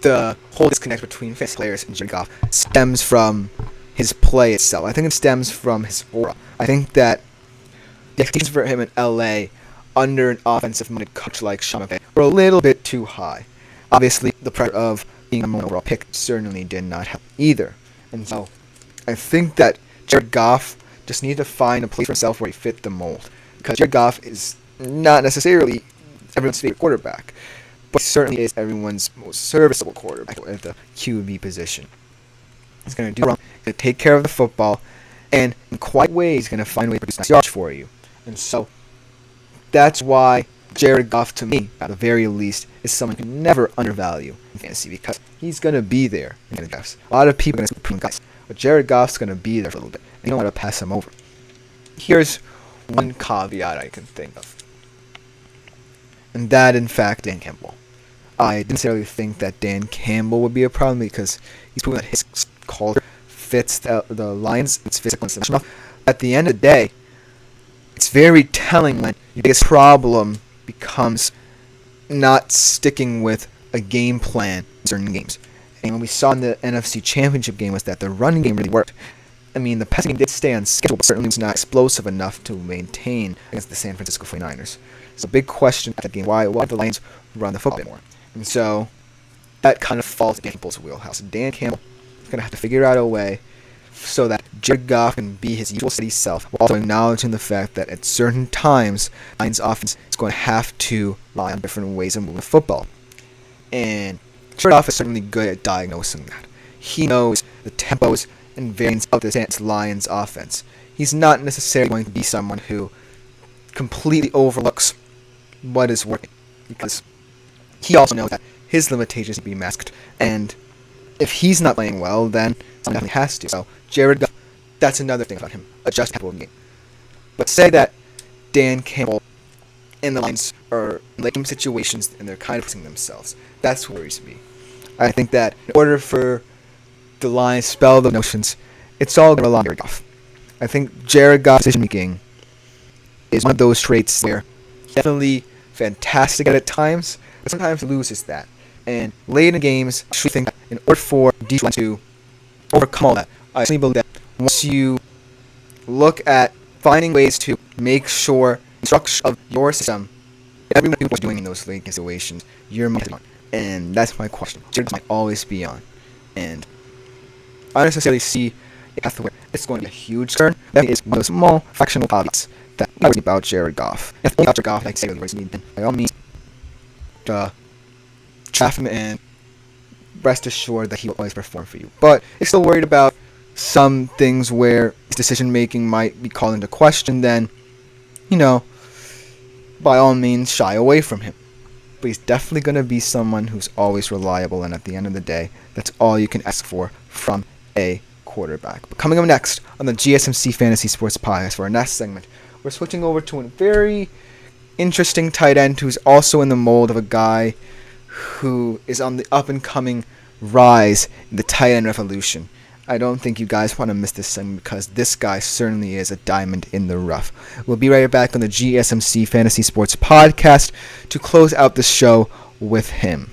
the whole disconnect between fantasy players and Jared Goff stems from his play itself. I think it stems from his aura. I think that the expectations for him in LA under an offensive-minded coach like Sean McVay were a little bit too high. Obviously, the pressure of being a number one overall pick certainly did not help either. And so, I think that Jared Goff just needed to find a place for himself where he fit the mold. Because Jared Goff is not necessarily everyone's favorite quarterback, but he certainly is everyone's most serviceable quarterback at the QB position. He's going to do wrong, he's going to take care of the football, and in quiet ways, he's going to find a way to produce nice yards for you. And so, that's why Jared Goff, to me, at the very least, is someone you can never undervalue in fantasy, because he's going to be there in the drafts. A lot of people are going to see premium guys, but Jared Goff's going to be there for a little bit, and you don't want to pass him over. Here's one caveat I can think of, and that, in fact, Dan Campbell. I didn't necessarily think that Dan Campbell would be a problem because he's proven that his culture fits the Lions. It's physical and sensational. At the end of the day, it's very telling when your biggest problem becomes not sticking with a game plan in certain games. And what we saw in the NFC Championship game was that the running game really worked. I mean, the passing game did stay on schedule, but certainly was not explosive enough to maintain against the San Francisco 49ers. So a big question at that game, why the Lions run the football more? And so that kind of falls in Dan Campbell's wheelhouse. Dan Campbell is going to have to figure out a way so that Jared Goff can be his usual steady self, while also acknowledging the fact that at certain times, Lions offense is going to have to rely on different ways of moving the football. And Jared Goff is certainly good at diagnosing that. He knows the tempos and variants of the Lions offense. He's not necessarily going to be someone who completely overlooks what is working, because he also knows that his limitations can be masked, and if he's not playing well, then someone definitely has to. So Jared Goff, that's another thing about him, adjust tempo of the game. But say that Dan Campbell and the Lions are in late game situations and they're kind of pushing themselves. That's what worries me. I think that in order for the Lions to spell the notions, it's all going to rely on Jared Goff. I think Jared Goff's decision making is one of those traits where he's definitely fantastic at times, but sometimes he loses that. And late in the games, I actually think that in order for D1 to overcome all that, I actually believe that once you look at finding ways to make sure the structure of your system, everyone who's doing in those late game situations, you're on. And that's my question. Jared might always be on. And I don't necessarily see a path where it's going to be a huge turn. That is one of the small fractional caveats that I worry about Jared Goff. If only about Jared Goff, like say the words need, then by all means, draft him and rest assured that he will always perform for you. But I'm still worried about some things where his decision making might be called into question. Then, by all means, shy away from him. But he's definitely going to be someone who's always reliable, and at the end of the day, that's all you can ask for from a quarterback. But coming up next on the GSMC Fantasy Sports Podcast for our next segment, we're switching over to a very interesting tight end who's also in the mold of a guy who is on the up-and-coming rise in the tight end revolution. I don't think you guys want to miss this segment because this guy certainly is a diamond in the rough. We'll be right back on the GSMC Fantasy Sports Podcast to close out the show with him.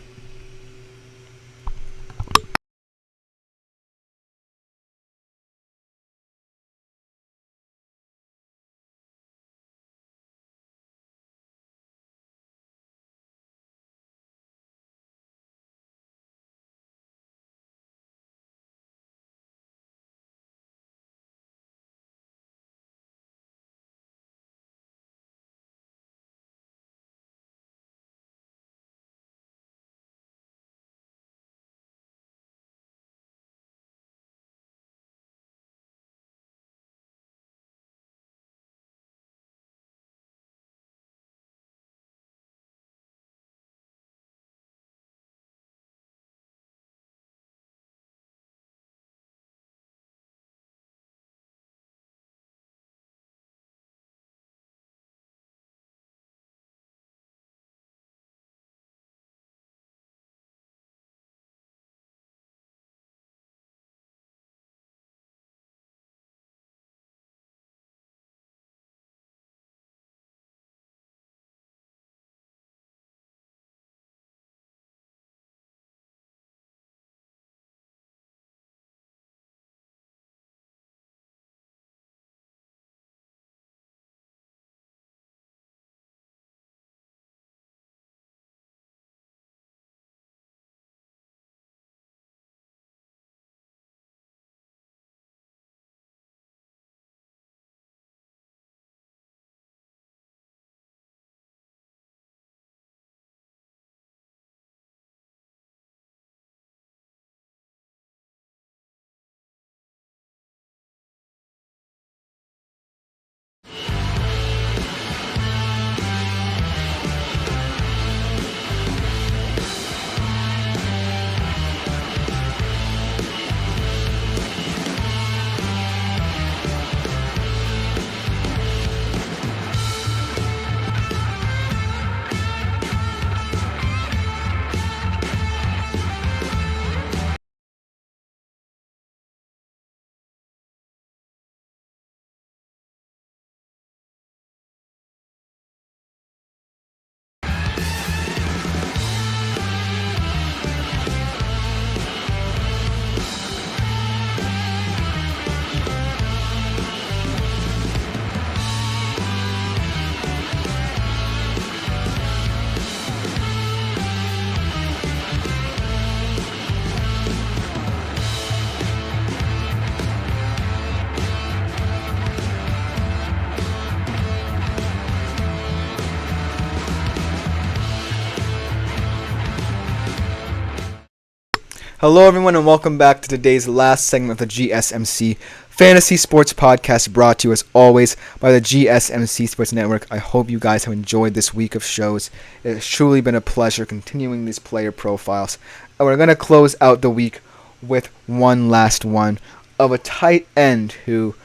Hello, everyone, and welcome back to today's last segment of the GSMC Fantasy Sports Podcast, brought to you, as always, by the GSMC Sports Network. I hope you guys have enjoyed this week of shows. It has truly been a pleasure continuing these player profiles. And we're going to close out the week with one last one of a tight end who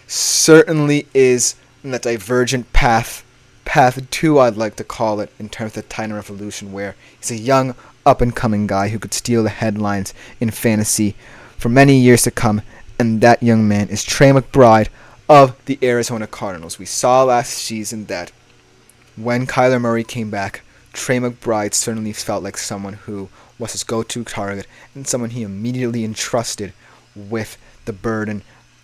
certainly is in that divergent path 2, I'd like to call it, in terms of the tight end revolution, where he's a young, up-and-coming guy who could steal the headlines in fantasy for many years to come, and that young man is Trey McBride of the Arizona Cardinals. We saw last season that when Kyler Murray came back, Trey McBride certainly felt like someone who was his go-to target and someone he immediately entrusted with the burden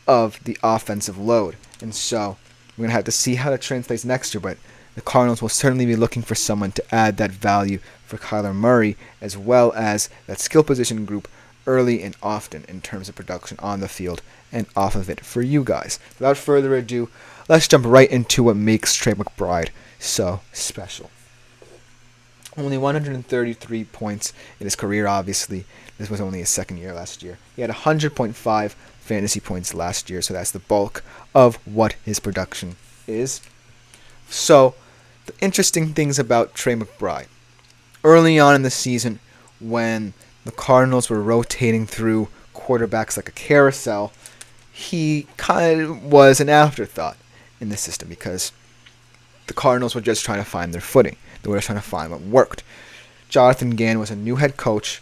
of the offensive load. And so we're going to have to see how that translates next year, but the Cardinals will certainly be looking for someone to add that value for Kyler Murray, as well as that skill position group early and often in terms of production on the field and off of it for you guys. Without further ado, let's jump right into what makes Trey McBride so special. Only 133 points in his career, obviously. This was only his second year last year. He had 100.5 fantasy points last year, so that's the bulk of what his production is. So, the interesting things about Trey McBride. Early on in the season, when the Cardinals were rotating through quarterbacks like a carousel, he kind of was an afterthought in the system because the Cardinals were just trying to find their footing. They were trying to find what worked. Jonathan Gannon was a new head coach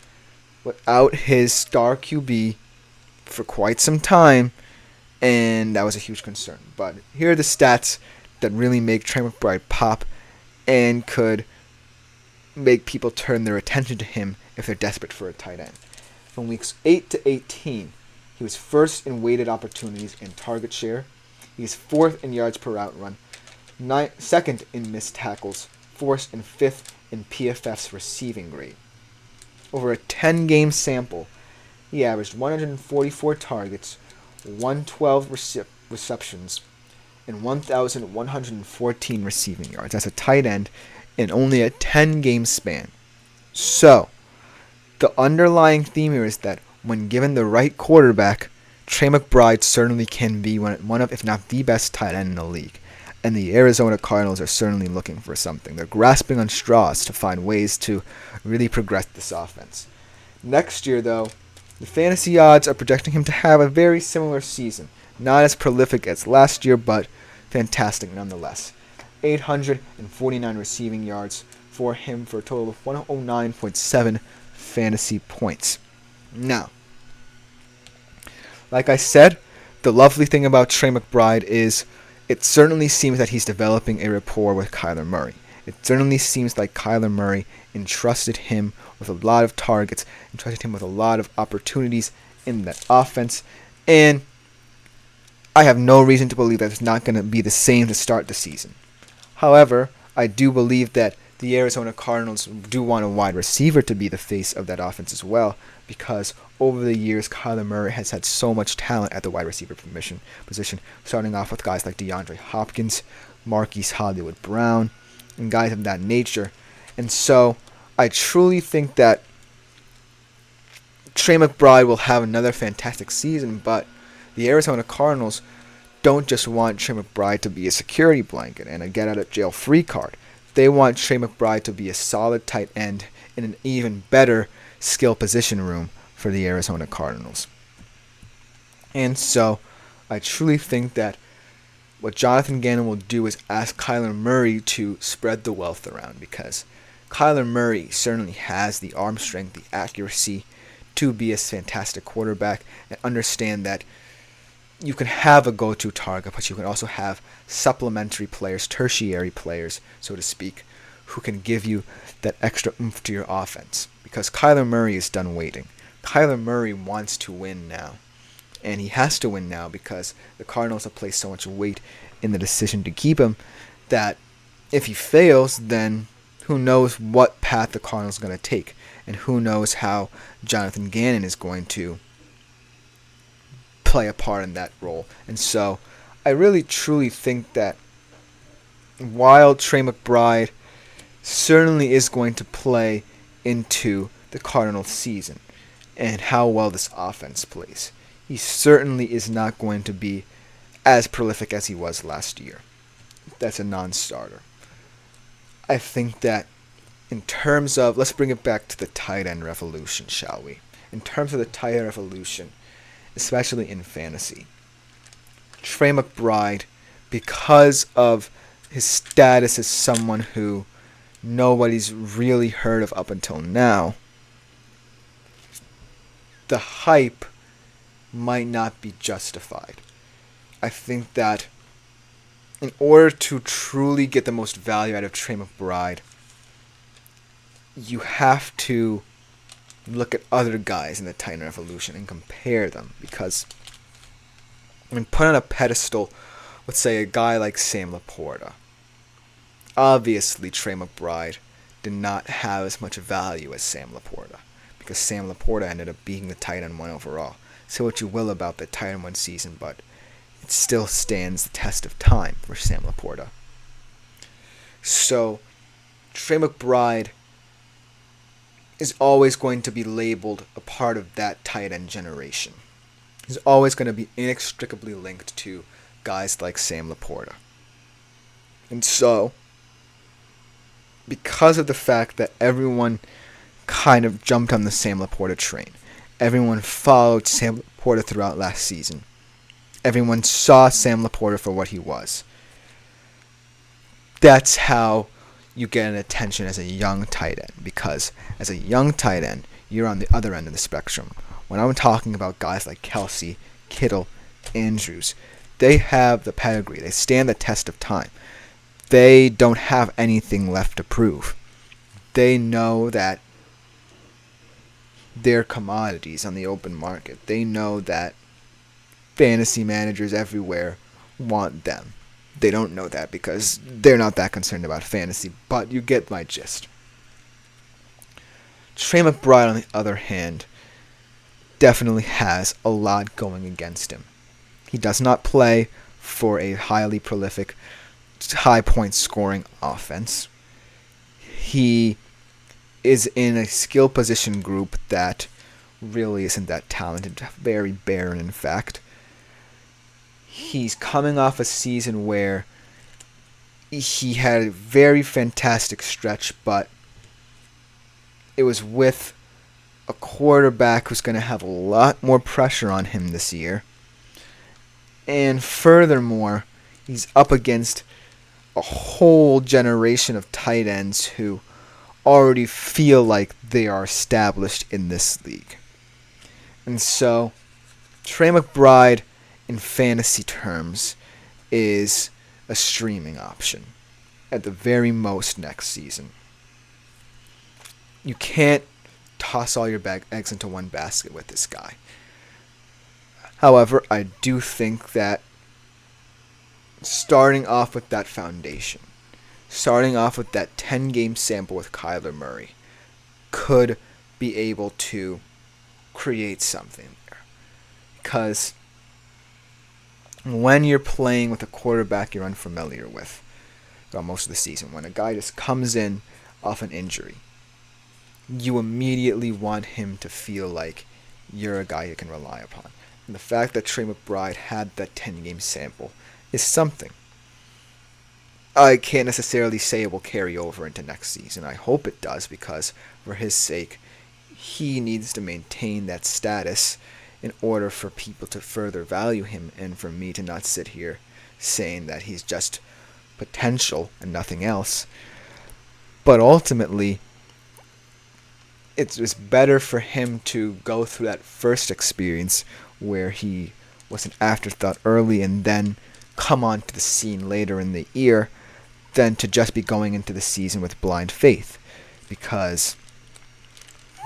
without his star QB for quite some time, and that was a huge concern. But here are the stats that really make Trey McBride pop and could make people turn their attention to him if they're desperate for a tight end. From weeks 8 to 18, he was first in weighted opportunities and target share. He is fourth in yards per route run, second in missed tackles, fourth and fifth in PFF's receiving grade. Over a 10-game sample, he averaged 144 targets, 112 receptions, and 1,114 receiving yards. That's a tight end in only a 10-game span. So, the underlying theme here is that when given the right quarterback, Trey McBride certainly can be one of, if not the best tight end in the league. And the Arizona Cardinals are certainly looking for something. They're grasping on straws to find ways to really progress this offense. Next year, though, the fantasy odds are projecting him to have a very similar season. Not as prolific as last year, but fantastic nonetheless. 849 receiving yards for him for a total of 109.7 fantasy points. Now, like I said, the lovely thing about Trey McBride is it certainly seems that he's developing a rapport with Kyler Murray. It certainly seems like Kyler Murray entrusted him with a lot of targets, entrusted him with a lot of opportunities in that offense, and I have no reason to believe that it's not going to be the same to start the season. However, I do believe that the Arizona Cardinals do want a wide receiver to be the face of that offense as well, because over the years, Kyler Murray has had so much talent at the wide receiver position, starting off with guys like DeAndre Hopkins, Marquise Hollywood Brown, and guys of that nature. And so, I truly think that Trey McBride will have another fantastic season, but the Arizona Cardinals don't just want Trey McBride to be a security blanket and a get-out-of-jail-free card. They want Trey McBride to be a solid tight end in an even better skill position room for the Arizona Cardinals. And so, I truly think that what Jonathan Gannon will do is ask Kyler Murray to spread the wealth around, because Kyler Murray certainly has the arm strength, the accuracy to be a fantastic quarterback, and understand that you can have a go-to target, but you can also have supplementary players, tertiary players, so to speak, who can give you that extra oomph to your offense. Because Kyler Murray is done waiting. Kyler Murray wants to win now. And he has to win now because the Cardinals have placed so much weight in the decision to keep him that if he fails, then who knows what path the Cardinals are going to take. And who knows how Jonathan Gannon is going to play a part in that role. And so I really truly think that while Trey McBride certainly is going to play into the Cardinals season and how well this offense plays, he certainly is not going to be as prolific as he was last year. That's a non-starter. I think that in terms of, let's bring it back to the tight end revolution, shall we? in terms of the tight end evolution, especially in fantasy. Trey McBride, because of his status as someone who nobody's really heard of up until now, the hype might not be justified. I think that in order to truly get the most value out of Trey McBride, you have to look at other guys in the tight end evolution and compare them, because when put on a pedestal, let's say a guy like Sam Laporta, obviously Trey McBride did not have as much value as Sam Laporta, because Sam Laporta ended up being the tight end 1 overall. Say what you will about the tight end 1 season, but it still stands the test of time for Sam Laporta. So Trey McBride is always going to be labeled a part of that tight end generation. He's always going to be inextricably linked to guys like Sam Laporta. And so, because of the fact that everyone kind of jumped on the Sam Laporta train, everyone followed Sam Laporta throughout last season, everyone saw Sam Laporta for what he was, that's how you get an attention as a young tight end, because as a young tight end, you're on the other end of the spectrum. When I'm talking about guys like Kelsey, Kittle, Andrews, they have the pedigree. They stand the test of time. They don't have anything left to prove. They know that they're commodities on the open market. They know that fantasy managers everywhere want them. They don't know that because they're not that concerned about fantasy, but you get my gist. Trey McBride, on the other hand, definitely has a lot going against him. He does not play for a highly prolific, high-point scoring offense. He is in a skill position group that really isn't that talented, very barren in fact. He's coming off a season where he had a very fantastic stretch, but it was with a quarterback who's going to have a lot more pressure on him this year. And furthermore, he's up against a whole generation of tight ends who already feel like they are established in this league. And so, Trey McBride, in fantasy terms, is a streaming option at the very most next season. You can't toss all your eggs into one basket with this guy. However, I do think that starting off with that foundation, starting off with that 10-game sample with Kyler Murray, could be able to create something there. Because when you're playing with a quarterback you're unfamiliar with throughout most of the season, when a guy just comes in off an injury, you immediately want him to feel like you're a guy you can rely upon. And the fact that Trey McBride had that 10-game sample is something. I can't necessarily say it will carry over into next season. I hope it does, because for his sake, he needs to maintain that status in order for people to further value him, and for me to not sit here saying that he's just potential and nothing else. But ultimately, it's just better for him to go through that first experience where he was an afterthought early and then come onto the scene later in the year than to just be going into the season with blind faith. Because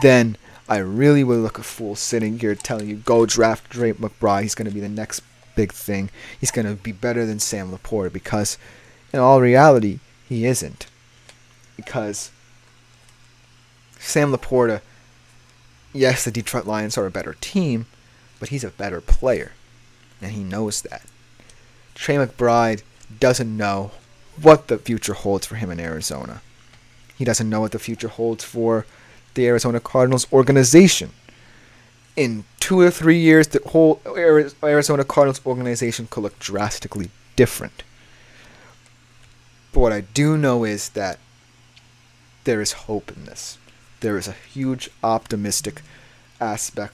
then I really would look a fool sitting here telling you, go draft Trey McBride, he's going to be the next big thing. He's going to be better than Sam Laporta, because in all reality, he isn't. Because Sam Laporta, yes, the Detroit Lions are a better team, but he's a better player, and he knows that. Trey McBride doesn't know what the future holds for him in Arizona. He doesn't know what the future holds for the Arizona Cardinals organization. In 2 or 3 years, the whole Arizona Cardinals organization could look drastically different. But what I do know is that there is hope in this. There is a huge optimistic aspect